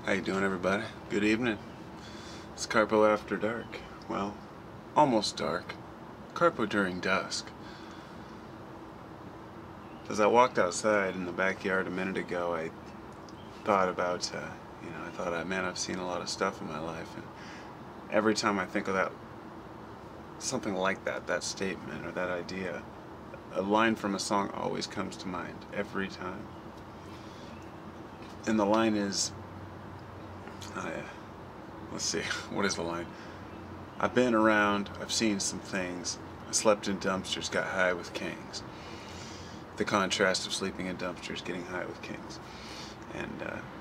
How you doing, everybody? Good evening. It's Carpo after dark. Well, almost dark. Carpo during dusk. As I walked outside in the backyard a minute ago, I thought about, man, I've seen a lot of stuff in my life, and every time I think of that, something like that statement or that idea, a line from a song always comes to mind every time. And the line is, let's see, what is the line? I've been around, I've seen some things, I slept in dumpsters, got high with kings. The contrast of sleeping in dumpsters, getting high with kings. And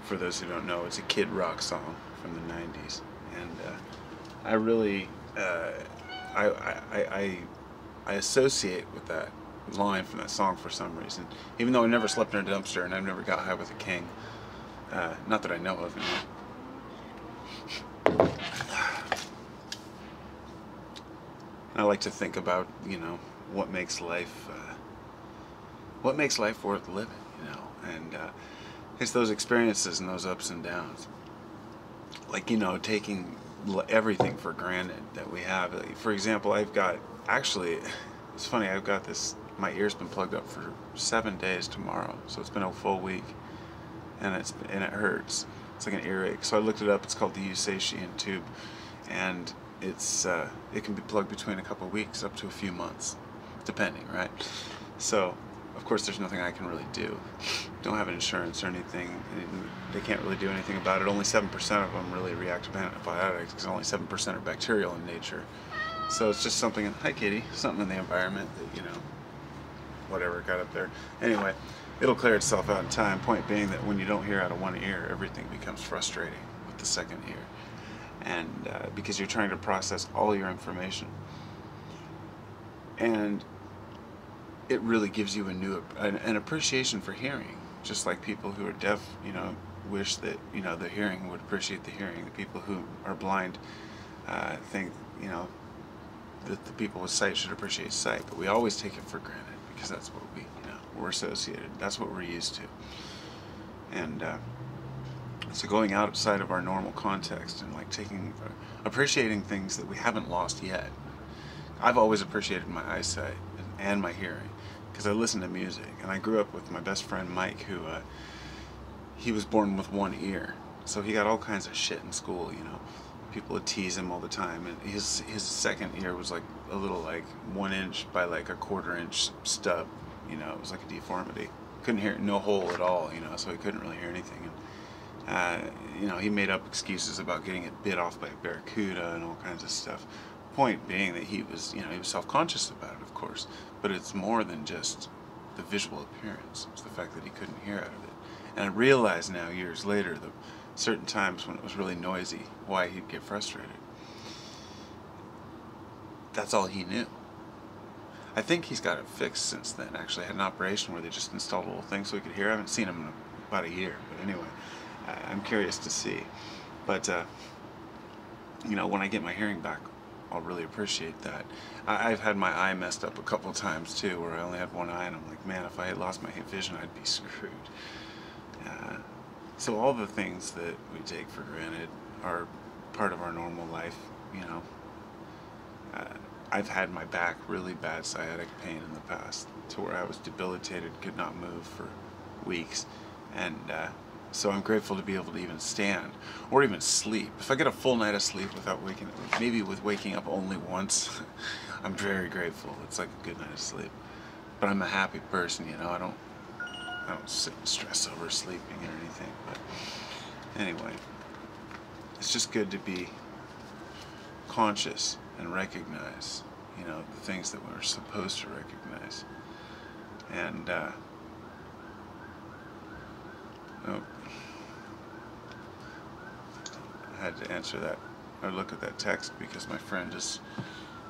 for those who don't know, it's a Kid Rock song from the 90s. And I really, I associate with that line from that song for some reason. Even though I never slept in a dumpster and I've never got high with a king. Not that I know of, anyway. I like to think about, what makes life worth living, and it's those experiences and those ups and downs. Like, taking everything for granted that we have. For example, it's funny, I've got this, my ear's been plugged up for 7 days tomorrow, so it's been a full week, and it hurts. It's like an earache. So I looked it up. It's called the Eustachian tube, and it can be plugged between a couple of weeks up to a few months, depending, right? So, of course, there's nothing I can really do. Don't have insurance or anything. They can't really do anything about it. Only 7% of them really react to antibiotics, because only 7% are bacterial in nature. So it's just something. Hi, Kitty. Something in the environment that whatever got up there. Anyway, it'll clear itself out in time. Point being that when you don't hear out of one ear, everything becomes frustrating with the second ear. And because you're trying to process all your information, and it really gives you an appreciation for hearing. Just like people who are deaf, wish that the hearing would appreciate the hearing. The people who are blind think that the people with sight should appreciate sight. But we always take it for granted because that's what we're associated. That's what we're used to. And so going outside of our normal context and appreciating things that we haven't lost yet. I've always appreciated my eyesight and my hearing because I listen to music, and I grew up with my best friend Mike, who he was born with one ear, so he got all kinds of shit in school. People would tease him all the time, and his second ear was like a little 1 inch by a 1/4 inch stub. It was like a deformity. Couldn't hear, no hole at all. So he couldn't really hear anything. And he made up excuses about getting it bit off by a barracuda and all kinds of stuff. Point being that he was self-conscious about it, of course, but it's more than just the visual appearance. It's the fact that he couldn't hear out of it. And I realize now, years later, that certain times when it was really noisy, why he'd get frustrated. That's all he knew. I think he's got it fixed since then. Actually, I had an operation where they just installed a little thing so he could hear. I haven't seen him in about a year, but anyway, I'm curious to see. But when I get my hearing back, I'll really appreciate that. I've had my eye messed up a couple times too, where I only had one eye, and I'm like, man, if I had lost my vision, I'd be screwed. So all the things that we take for granted are part of our normal life. I've had my back really bad sciatic pain in the past, to where I was debilitated, could not move for weeks, and so I'm grateful to be able to even stand or even sleep. If I get a full night of sleep without waking up only once, I'm very grateful. It's like a good night of sleep. But I'm a happy person, I don't sit and stress over sleeping or anything. But anyway, it's just good to be conscious and recognize, the things that we're supposed to recognize. And I had to answer that, or look at that text, because my friend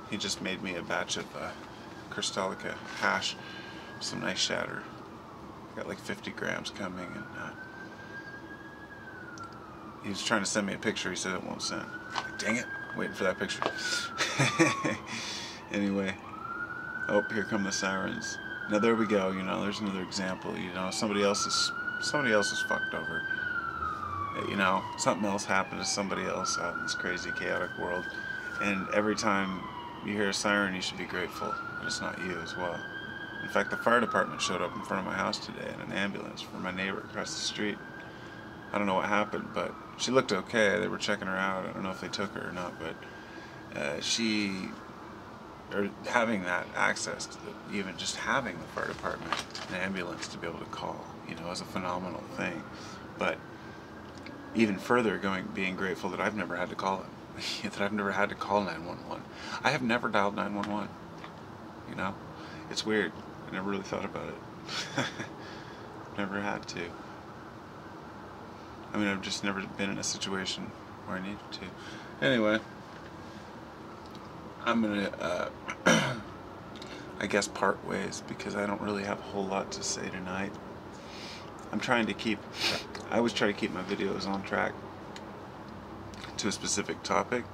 he just made me a batch of Crystallica hash, some nice shatter. Got like 50 grams coming, and he was trying to send me a picture. He said it won't send. Like, dang it, waiting for that picture. Anyway, oh, here come the sirens. Now there we go. There's another example. Somebody else is fucked over. You know, something else happened to somebody else out in this crazy, chaotic world. And every time you hear a siren, you should be grateful that it's not you as well. In fact, the fire department showed up in front of my house today in an ambulance for my neighbor across the street. I don't know what happened, but she looked okay. They were checking her out. I don't know if they took her or not, but or having that access to even just having the fire department, an ambulance to be able to call, you know, is a phenomenal thing. But even further, being grateful that I've never had to call it, that I've never had to call 911. I have never dialed 911. You know, it's weird. I never really thought about it. Never had to. I mean, I've just never been in a situation where I needed to. Anyway, I'm gonna, I guess, part ways because I don't really have a whole lot to say tonight. I always try to keep my videos on track to a specific topic.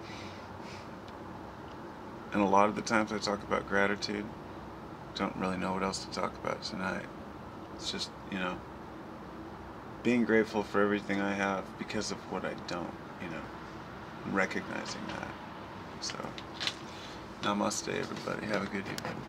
And a lot of the times I talk about gratitude, don't really know what else to talk about tonight. It's just, you know, being grateful for everything I have because of what I don't, you know, and recognizing that. So, namaste everybody. Have a good evening.